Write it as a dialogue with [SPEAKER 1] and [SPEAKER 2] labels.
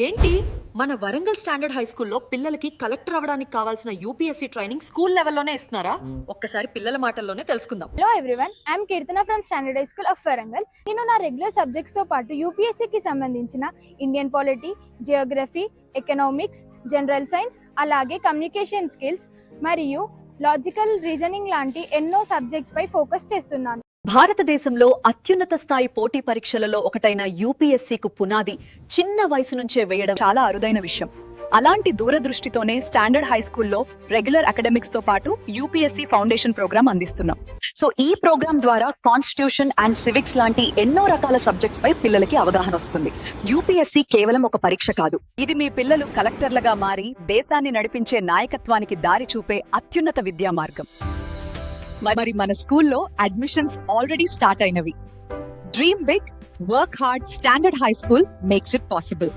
[SPEAKER 1] ఏంటి మన Warangal standard high స్కూల్లో పిల్లలకి కలెక్టర్ అవ్వడానికి కావాల్సిన యూపీఎస్సీ ట్రైనింగ్ స్కూల్ లెవెల్లోనే ఇస్తున్నారా? ఒక్కసారి పిల్లల మాటల్లోనే తెలుసుకుందాం.
[SPEAKER 2] Hello everyone, I'm Keerthana from standard high school of Warangal. నేను నా రెగ్యులర్ సబ్జెక్ట్స్ తో పాటు యూపీఎస్సీకి సంబంధించిన Indian polity, Geography, economics, general science, అలాగే కమ్యూనికేషన్ స్కిల్స్ మరియు లాజికల్ రీజనింగ్ లాంటి ఎన్నో సబ్జెక్ట్స్ పై ఫోకస్ చేస్తున్నాను.
[SPEAKER 1] భారతదేశంలో అత్యున్నత స్థాయి పోటీ పరీక్షలలో ఒకటైన యూపీఎస్సీకు పునాది చిన్న వయసు నుంచే వేయడం
[SPEAKER 3] చాలా అరుదైన విషయం. అలాంటి దూరదృష్టితోనే స్టాండర్డ్ హై స్కూల్లో రెగ్యులర్ అకాడమిక్స్ తో పాటు యూపీఎస్సీ ఫౌండేషన్ ప్రోగ్రామ్ అందిస్తున్నాం.
[SPEAKER 1] సో ఈ ప్రోగ్రామ్ ద్వారా కాన్స్టిట్యూషన్ అండ్ సివిక్స్ లాంటి ఎన్నో రకాల సబ్జెక్ట్స్ పై పిల్లలకి అవగాహన వస్తుంది. యూపీఎస్సీ కేవలం ఒక పరీక్ష కాదు,
[SPEAKER 3] ఇది మీ పిల్లలు కలెక్టర్లుగా మారి దేశాన్ని నడిపించే నాయకత్వానికి దారి చూపే అత్యున్నత విద్యా మార్గం. మరి మన స్కూల్లో అడ్మిషన్స్ ఆల్రెడీ స్టార్ట్ అయినవి. Dream big, work hard. Standard high school makes it possible.